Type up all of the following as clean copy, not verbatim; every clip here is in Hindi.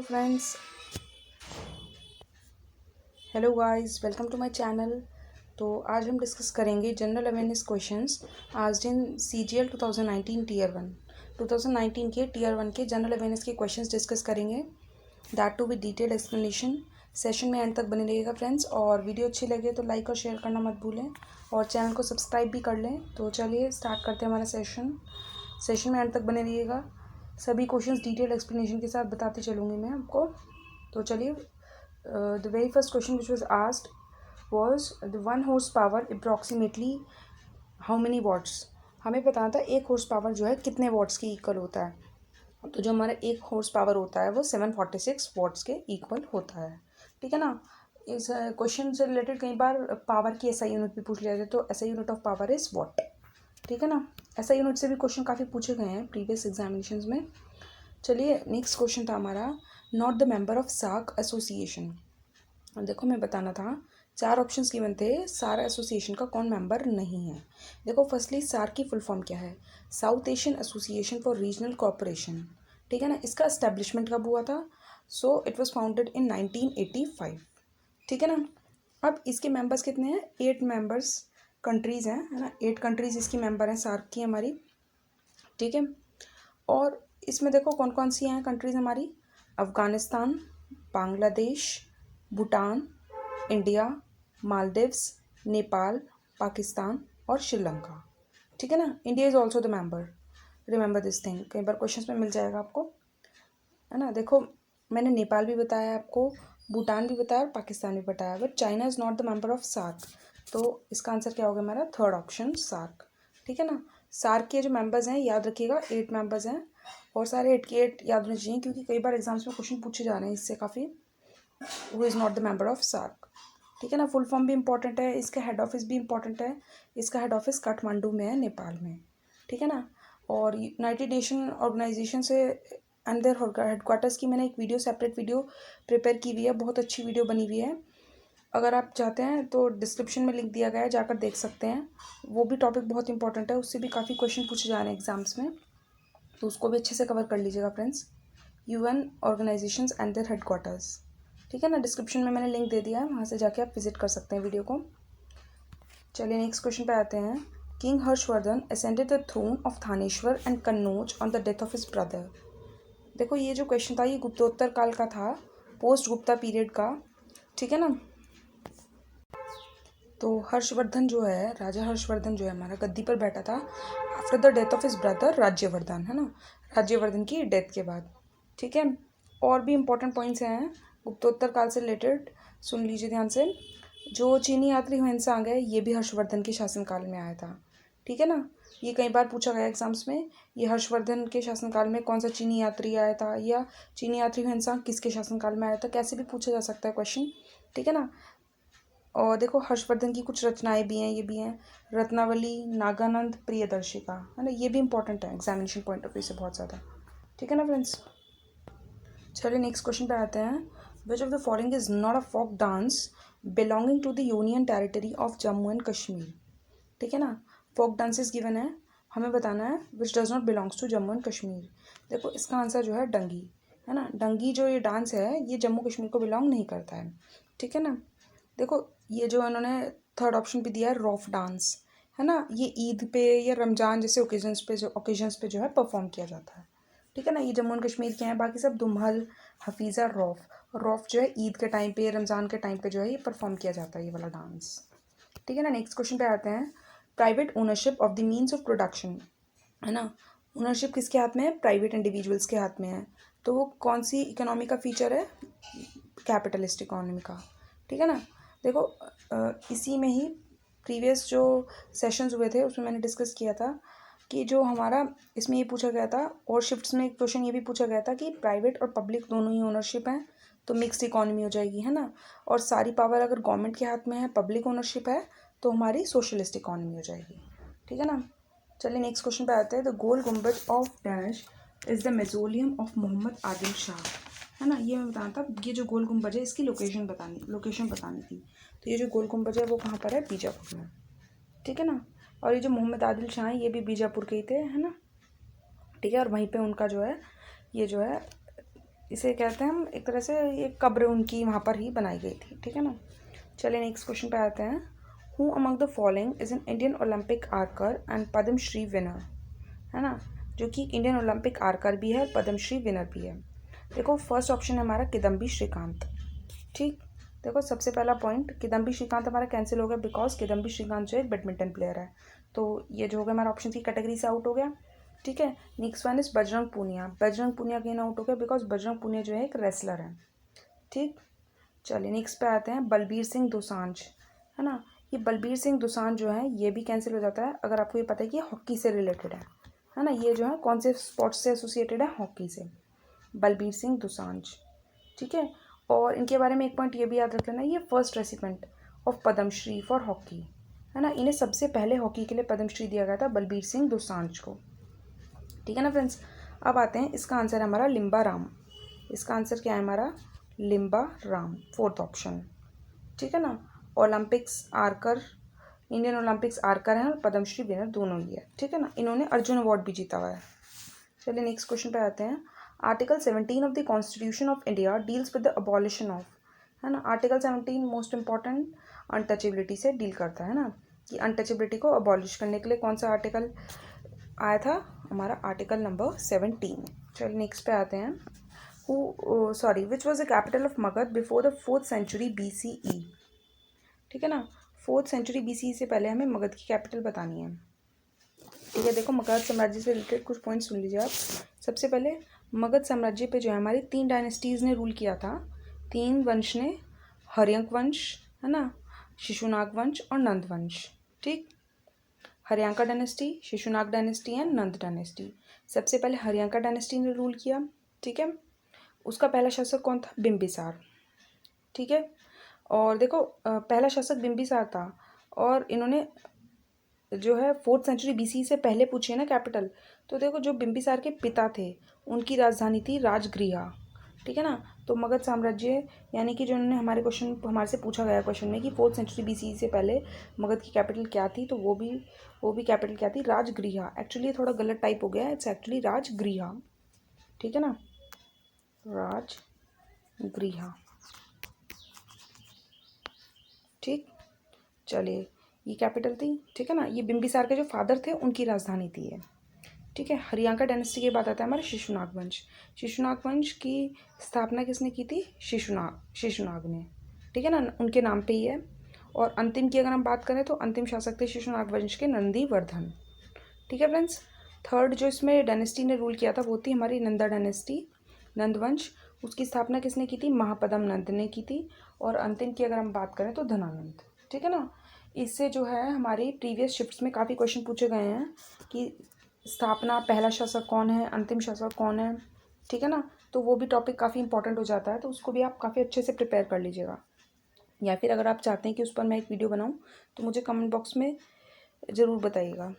Friends, hello guys, welcome to my channel. तो आज हम डिस्कस करेंगे जनरल अवेयरनेस क्वेश्चंस आज इन CGL 2019 टीयर 1 2019 के टीयर 1 के जनरल अवेयरनेस के क्वेश्चंस डिस्कस करेंगे, that too with detailed explanation. Session में एंड तक बने रहिएगा फ्रेंड्स, और वीडियो अच्छी लगे तो लाइक और शेयर करना मत भूलें और चैनल को सब्सक्राइब भी कर लें। तो चलिए स्टार्ट करते हैं हमारा सेशन में एंड तक बने रहिएगा। सभी क्वेश्चंस डिटेल एक्सप्लेनेशन के साथ बताते चलूँगी मैं आपको। तो चलिए, the very first question which was asked was the 1 horsepower approximately how many watts। हमें बताना था 1 हॉर्स पावर जो है कितने वॉट्स के इक्वल होता है। तो जो हमारा 1 हॉर्स पावर होता है वो 746 वॉट्स के इक्वल होता है। ठीक है ना। इस क्वेश्चन से रिलेटेड कई बार पावर की SI यूनिट भी पूछ लिया जाए, तो SI unit of power is what. ठीक है ना। SI यूनिट से भी क्वेश्चन काफ़ी पूछे गए हैं प्रीवियस एग्जामिनेशन में। चलिए, नेक्स्ट क्वेश्चन था हमारा, not the member of SAARC association. देखो, मैं बताना था 4 ऑप्शंस गिवन थे, सार्क एसोसिएशन का कौन मेंबर नहीं है। देखो, फर्स्टली सार्क की फुल फॉर्म क्या है? South Asian association for regional cooperation. ठीक है ना। इसका एस्टेब्लिशमेंट कब हुआ था? So it was founded in 1985। ठीक है ना। अब इसके मेंबर्स कितने हैं? 8 मेंबर्स कंट्रीज़ हैं, है ना। 8 कंट्रीज़ इसकी मेंबर हैं सार्क की हमारी। ठीक है। और इसमें देखो कौन कौन सी हैं कंट्रीज़ हमारी। अफ़गानिस्तान, बांग्लादेश, भूटान, इंडिया, मालदीव्स, नेपाल, पाकिस्तान और श्रीलंका। ठीक है ना। India is also the member, remember this thing, कई बार क्वेश्चंस में मिल जाएगा आपको, है ना। देखो, मैंने नेपाल भी बताया आपको, भूटान भी बताया और पाकिस्तान भी बताया, but China is not the member of SAARC. तो इसका आंसर क्या होगा हमारा? Third option, SAARC. ठीक है ना। सार्क के जो मेंबर्स हैं याद रखिएगा, 8 मेंबर्स हैं, और सारे 8 के 8 याद होने चाहिए, क्योंकि कई बार एग्जाम्स में क्वेश्चन पूछे जा रहे हैं इससे काफ़ी। Who is not the member of SAARC. ठीक है ना। फुल फॉर्म भी इंपॉर्टेंट है, इसका हेड ऑफिस भी इंपॉर्टेंट है। इसका हेड ऑफिस काठमांडू में है, नेपाल में। ठीक है ना। और यूनाइटेड नेशन ऑर्गेनाइजेशन से अंदर हेडक्वार्टर्स की मैंने एक वीडियो, सेपरेट वीडियो प्रिपेयर की हुई है, बहुत अच्छी वीडियो बनी हुई है। अगर आप चाहते हैं तो डिस्क्रिप्शन में लिंक दिया गया है, जाकर देख सकते हैं। वो भी टॉपिक बहुत इंपॉर्टेंट है, उससे भी काफ़ी क्वेश्चन पूछे जा रहे हैं एग्जाम्स में, तो उसको भी अच्छे से कवर कर लीजिएगा friends. UN organizations and their headquarters. ठीक है ना। डिस्क्रिप्शन में मैंने लिंक दे दिया है, वहाँ से जाके आप विजिट कर सकते हैं वीडियो को। चलिए, नेक्स्ट क्वेश्चन पे आते हैं। King Harshvardhan ascended the throne of Thaneshwar and Kannauj on the death of his brother. देखो, ये जो क्वेश्चन था ये गुप्तोत्तर काल का था, पोस्ट गुप्ता पीरियड का। ठीक है ना। तो हर्षवर्धन जो है, राजा हर्षवर्धन जो है हमारा, गद्दी पर बैठा था after the death of his brother Rajyavardhan, है ना। राज्यवर्धन की डेथ के बाद। ठीक है। और भी इंपॉर्टेंट पॉइंट्स हैं गुप्तोत्तर काल से रिलेटेड, सुन लीजिए ध्यान से। जो चीनी यात्री ह्वेनसांग है, ये भी हर्षवर्धन के शासनकाल में आया था। ठीक है ना। ये कई बार पूछा गया एग्जाम्स में, ये हर्षवर्धन के शासनकाल में कौन सा चीनी यात्री आया था, या चीनी यात्री ह्वेनसांग किसके शासनकाल में आया था, कैसे भी पूछा जा सकता है क्वेश्चन। ठीक है ना। और देखो, हर्षवर्धन की कुछ रचनाएं भी हैं, ये भी हैं, रत्नावली, नागानंद, प्रियदर्शिका, है ना। ये भी इंपॉर्टेंट है एग्जामिनेशन पॉइंट ऑफ व्यू से बहुत ज़्यादा। ठीक है ना फ्रेंड्स। चलिए, नेक्स्ट क्वेश्चन पे आते हैं। Which of the following is not a folk dance belonging to the union territory of Jammu and Kashmir. ठीक है ना। फोक डांसेस गिवन है, हमें बताना है which does not belongs to Jammu and Kashmir. देखो, इसका आंसर जो है डंगी, है ना। डंगी जो ये डांस है ये जम्मू कश्मीर को बिलोंग नहीं करता है। ठीक है ना। देखो, ये जो इन्होंने थर्ड ऑप्शन भी दिया है, रॉफ डांस, है ना, ये ईद पे या रमज़ान जैसे ओकेजन्स पे जो है परफॉर्म किया जाता है। ठीक है ना। ये जम्मू एंड कश्मीर के हैं, बाकी सब दुम्हल, हफीज़ा, रॉफ। रॉफ जो है ईद के टाइम पे, रमज़ान के टाइम पे जो है ये परफॉर्म किया जाता है, ये वाला डांस। ठीक है ना। नेक्स्ट क्वेश्चन पे आते हैं। Private ownership of the means of production, है ना। ओनरशिप किसके हाथ में है? प्राइवेट इंडिविजुअल्स के हाथ में है। तो वो कौन सी इकोनॉमी का फीचर है? कैपिटलिस्ट इकोनॉमी का। ठीक है ना। देखो, इसी में ही प्रीवियस जो सेशंस हुए थे उसमें मैंने डिस्कस किया था कि जो हमारा इसमें ये पूछा गया था, और शिफ्ट्स में क्वेश्चन ये भी पूछा गया था कि प्राइवेट और पब्लिक दोनों ही ओनरशिप हैं तो मिक्स्ड इकोनॉमी हो जाएगी, है ना। और सारी पावर अगर गवर्नमेंट के हाथ में है, पब्लिक ओनरशिप है, तो हमारी सोशलिस्ट इकोनॉमी हो जाएगी। ठीक है ना। चलिए, नेक्स्ट क्वेश्चन पे आते हैं। The Gol Gumbaz of dash is the mausoleum of Mohammed Adil Shah, है ना। ये मैं बताना था, ये जो गोल गुम्बज है इसकी लोकेशन बतानी थी। तो ये जो गोल गुम्बज है वो कहाँ पर है? बीजापुर में। ठीक है ना। और ये जो मोहम्मद आदिल शाह हैं ये भी बीजापुर के ही थे, है ना। ठीक है। और वहीं पे उनका जो है ये जो है इसे कहते हैं हम एक तरह से, ये कब्र उनकी वहाँ पर ही बनाई गई थी, ठीक है ना। चलिए नेक्स्ट क्वेश्चन पे आते हैं। Who among the following is an Indian Olympic archer and Padma Shri winner, है ना, जो कि इंडियन ओलंपिक आर्कर भी है, पद्मश्री विनर भी है। देखो फर्स्ट ऑप्शन है हमारा किदम्बी श्रीकांत, ठीक। देखो सबसे पहला पॉइंट, किदम्बी श्रीकांत हमारा कैंसिल हो गया बिकॉज किदम्बी श्रीकांत जो एक बैडमिंटन प्लेयर है, तो ये जो हो गया हमारा ऑप्शन की कैटेगरी से आउट हो गया, ठीक है। Next one is Bajrang Punia, Bajrang Punia again out हो गया बिकॉज बजरंग पूनिया जो है एक रेसलर है, ठीक। चलिए नेक्स्ट पे आते हैं बलबीर सिंह दोसांझ, है ना। ये बलबीर सिंह दोसांझ जो है ये भी कैंसिल हो जाता है अगर आपको ये पता है कि ये हॉकी से रिलेटेड है ना। ये जो है कौन से स्पोर्ट्स से एसोसिएटेड है, हॉकी से, बलबीर सिंह दोसांझ, ठीक है। और इनके बारे में एक पॉइंट ये भी याद रख लेना, ये first recipient of Padma Shri for hockey, है ना। इन्हें सबसे पहले हॉकी के लिए पद्मश्री दिया गया था बलबीर सिंह दोसांझ को, ठीक है ना फ्रेंड्स। अब आते हैं, इसका आंसर है हमारा लिम्बा राम, इसका आंसर क्या है हमारा, लिम्बा राम, फोर्थ ऑप्शन, ठीक है ना। ओलंपिक्स आर्कर, इंडियन ओलंपिक्स आर्कर है और पद्मश्री विनर दोनों ही है, ठीक है ना। इन्होंने अर्जुन अवार्ड भी जीता हुआ है। चलिए नेक्स्ट क्वेश्चन पे आते हैं। Article 17 of the constitution of India deals with the abolition of, है ना। आर्टिकल 17 मोस्ट इंपॉर्टेंट अनटचेबिलिटी से डील करता है ना, कि अनटचेबिलिटी को अबॉलिश करने के लिए कौन सा आर्टिकल आया था, हमारा आर्टिकल नंबर 17। चलिए नेक्स्ट पे आते हैं। Which was the capital of Magadh before the 4th century BCE, ठीक है ना। 4th सेंचुरी BCE से पहले हमें मगध की कैपिटल बतानी है, ठीक है। देखो मगध साम्राज्य से रिलेटेड कुछ पॉइंट सुन लीजिए आप। सबसे पहले मगध साम्राज्य पे जो है हमारी 3 डायनेस्टीज़ ने रूल किया था, 3 वंश ने, हर्यंक वंश, है ना, शिशुनाग वंश और नंद वंश, ठीक। Haryanka dynasty, Shishunaga dynasty and Nanda dynasty. सबसे पहले हर्यंका डायनेस्टी ने रूल किया, ठीक है। उसका पहला शासक कौन था, बिम्बिसार, ठीक है। और देखो पहला शासक बिम्बिसार था, और इन्होंने जो है 4th सेंचुरी BCE से पहले पूछे ना कैपिटल, तो देखो जो बिम्बिसार के पिता थे उनकी राजधानी थी राजगृहा, ठीक है ना। तो मगध साम्राज्य, यानी कि जो उन्होंने हमारे क्वेश्चन, हमारे से पूछा गया क्वेश्चन में कि 4th सेंचुरी BCE से पहले मगध की कैपिटल क्या थी, तो वो भी कैपिटल क्या थी, राजगृहा। एक्चुअली थोड़ा गलत टाइप हो गया है, इट्स एक्चुअली राजगृहा, ठीक है ना, राजगृहा, ठीक। चलिए ये कैपिटल थी, ठीक है ना। ये बिम्बिसार के जो फादर थे उनकी राजधानी थी ये, ठीक है। हरियांका डायनेस्टी के बाद आता है हमारा शिशुनाग वंश। शिशुनाग वंश की स्थापना किसने की थी, शिशुनाग ने, ठीक है ना, उनके नाम पे ही है। और अंतिम की अगर हम बात करें तो अंतिम शासक थे शिशुनाग वंश के नंदीवर्धन, ठीक है फ्रेंड्स। थर्ड जो इसमें डायनेस्टी ने रूल किया था वो थी हमारी नंदा डायनेस्टी, नंदवंश। उसकी स्थापना किसने की थी, महापदम नंद ने की थी। और अंतिम की अगर हम बात करें तो धनानंद, ठीक है ना। इससे जो है हमारी प्रीवियस शिफ्ट्स में काफ़ी क्वेश्चन पूछे गए हैं कि स्थापना, पहला शासक कौन है, अंतिम शासक कौन है, ठीक है ना। तो वो भी टॉपिक काफ़ी इंपॉर्टेंट हो जाता है, तो उसको भी आप काफ़ी अच्छे से प्रिपेयर कर लीजिएगा। या फिर अगर आप चाहते हैं कि उस पर मैं एक वीडियो बनाऊं तो मुझे कमेंट बॉक्स में ज़रूर बताइएगा।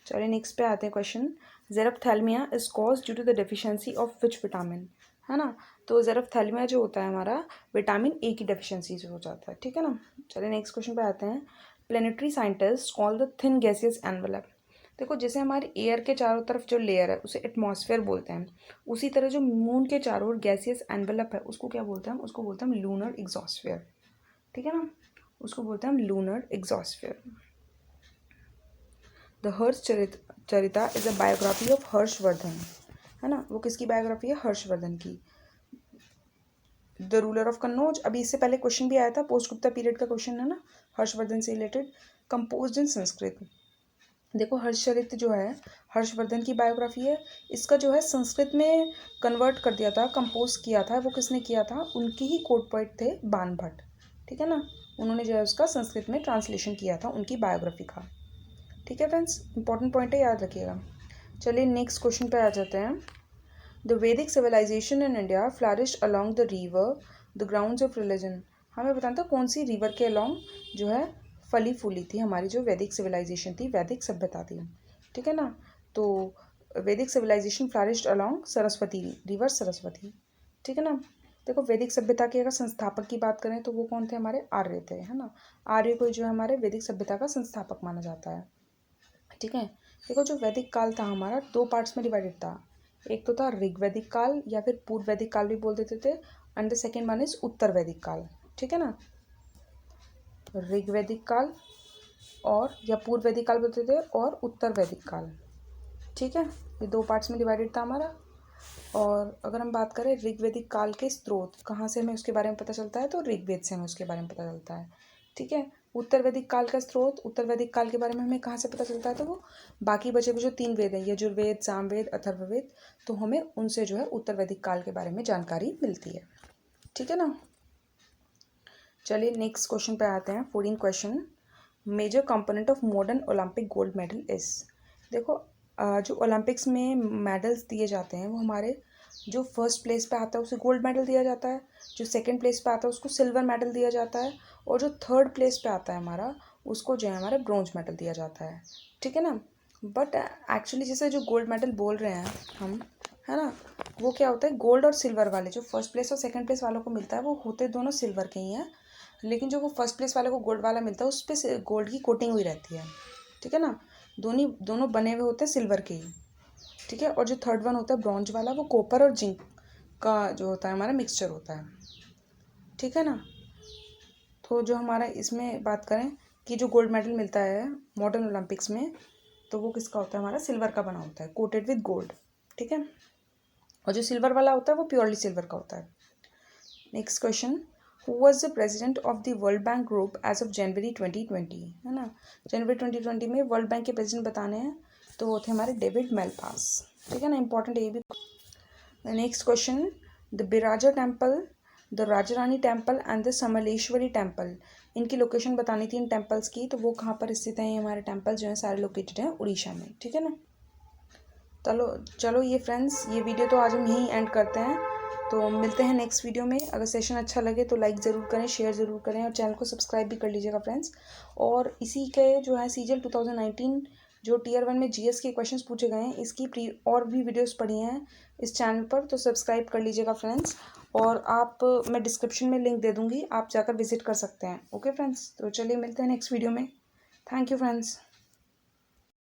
चलिए नेक्स्ट पे आते हैं question. Xerophthalmia is cause due to the deficiency of which vitamin, है ना। तो ज़ेरप्थैल्मिया जो होता है हमारा विटामिन A की डेफिशिएंसी से हो जाता है, ठीक है ना। चलिए नेक्स्ट क्वेश्चन पे आते हैं। Planetary scientist call the thin gaseous envelope. देखो जैसे हमारे एयर के चारों तरफ जो लेयर है उसे एटमॉस्फेयर बोलते हैं, उसी तरह जो मून के चारों ओर गैसियस एनवेलप है उसको क्या बोलते हैं, उसको बोलते हैं लूनर एग्जॉस्फेयर, ठीक है ना, उसको बोलते हैं हम lunar exosphere. The Harsha Charita is a biography of Harshavardhana, है ना, वो किसकी बायोग्राफी है, हर्षवर्धन की। द रूलर ऑफ कन्नौज, अभी इससे पहले क्वेश्चन भी आया था, पोस्ट गुप्ता पीरियड का क्वेश्चन है ना, हर्षवर्धन से रिलेटेड। कंपोज्ड इन संस्कृत, देखो हर्षचरित्र जो है हर्षवर्धन की बायोग्राफी है, इसका जो है संस्कृत में कन्वर्ट कर दिया था, कंपोज किया था, वो किसने किया था, उनके ही कोर्ट पोएट थे बाण भट्ट, ठीक है ना, उन्होंने जो है उसका संस्कृत में ट्रांसलेशन किया था उनकी बायोग्राफी का, ठीक है फ्रेंड्स, इंपॉर्टेंट पॉइंट है, याद रखिएगा। चलिए नेक्स्ट क्वेश्चन पे आ जाते हैं। The Vedic civilisation in India flourished along the river the grounds of religion, हमें बताना था कौन सी रिवर के अलॉन्ग जो है फली फूली थी हमारी जो वैदिक सिविलाइजेशन थी, वैदिक सभ्यता थी, ठीक है ना। तो Vedic civilisation flourished along Saraswati river, Saraswati, ठीक है ना। देखो वैदिक सभ्यता के अगर संस्थापक की बात करें तो वो कौन थे, हमारे आर्य थे, है ना। आर्य को जो है हमारे वैदिक सभ्यता का संस्थापक माना जाता है, ठीक है। देखो जो वैदिक काल था हमारा 2 पार्ट्स में डिवाइडेड था, एक तो था ऋग्वैदिक काल या फिर पूर्व वैदिक काल भी बोल देते थे, and the second one is उत्तर वैदिक काल। ठीक है ना, ऋग्वैदिक काल और या पूर्व वैदिक काल बोलते थे और उत्तर वैदिक काल। ठीक है, ये दो पार्ट्स में डिवाइडेड था हमारा। और अगर हम बात करें ऋग्वैदिक काल के स्रोत कहाँ से हमें उसके बारे में पता चलता है, तो ऋग्वेद से हमें उसके बारे में पता चलता है। ठीक है, उत्तर वैदिक काल का स्रोत, उत्तर वैदिक काल के बारे में हमें कहाँ से पता चलता है, तो वो बाकी बचे हुए जो 3 वेद हैं, यजुर्वेद, सामवेद, अथर्ववेद, तो हमें उनसे जो है उत्तर वैदिक काल के बारे में जानकारी मिलती है। ठीक है ना, चलिए नेक्स्ट क्वेश्चन पे आते हैं। 14 question, major component of modern Olympic gold medal is. देखो जो ओलंपिक्स में मेडल्स दिए जाते हैं वो हमारे जो फर्स्ट प्लेस पे आता है उसे गोल्ड मेडल दिया जाता है, जो सेकंड प्लेस पे आता है उसको सिल्वर मेडल दिया जाता है, और जो थर्ड प्लेस पे आता है हमारा उसको जो है हमारा ब्रॉन्ज मेडल दिया जाता है। ठीक है ना, बट एक्चुअली जैसे जो गोल्ड मेडल बोल रहे हैं हम, है ना, वो क्या होता है, गोल्ड और सिल्वर वाले जो फर्स्ट प्लेस और सेकंड प्लेस वालों को मिलता है वो होते दोनों सिल्वर के ही हैं, लेकिन जो वो फर्स्ट प्लेस वाले को गोल्ड वाला मिलता है उस पर गोल्ड की कोटिंग हुई रहती है। ठीक है ना, दोनों बने हुए होते हैं सिल्वर के ही। ठीक है, और जो थर्ड वन होता है ब्रॉन्ज वाला वो कॉपर और जिंक का जो होता है हमारा मिक्सचर होता है। ठीक है ना, तो जो हमारा इसमें बात करें कि जो गोल्ड मेडल मिलता है मॉडर्न ओलंपिक्स में, तो वो किसका होता है, हमारा सिल्वर का बना होता है, कोटेड विद गोल्ड। ठीक है, और जो सिल्वर वाला होता है वो प्योरली सिल्वर का होता है। Next question, who was the president of the World Bank Group as of January 2020। है ना, जनवरी 2020 में वर्ल्ड बैंक के प्रेजिडेंट बताने हैं, तो वो थे हमारे डेविड मेलपास। ठीक है ना, इंपॉर्टेंट ये भी। Next question, the Biraja temple, the Raja Rani temple and the Samaleswari temple, इनकी लोकेशन बतानी थी इन टेम्पल्स की, तो वो कहाँ पर स्थित हैं, ये हमारे टेम्पल जो हैं सारे लोकेटेड हैं उड़ीसा में। ठीक है ना, चलो ये फ्रेंड्स, ये वीडियो तो आज हम यहीं एंड करते हैं, तो मिलते हैं नेक्स्ट वीडियो में। अगर सेशन अच्छा लगे तो लाइक ज़रूर करें, शेयर ज़रूर करें, और चैनल को सब्सक्राइब भी कर लीजिएगा फ्रेंड्स। और इसी के जो है सीजीएल 2019 जो टियर 1 में जीएस के क्वेश्चंस पूछे गए हैं, इसकी और भी वीडियोस पड़ी हैं इस चैनल पर, तो सब्सक्राइब कर लीजिएगा फ्रेंड्स। और मैं डिस्क्रिप्शन में लिंक दे दूँगी, आप जाकर विजिट कर सकते हैं। ओके फ्रेंड्स, तो चलिए मिलते हैं नेक्स्ट वीडियो में। Thank you friends.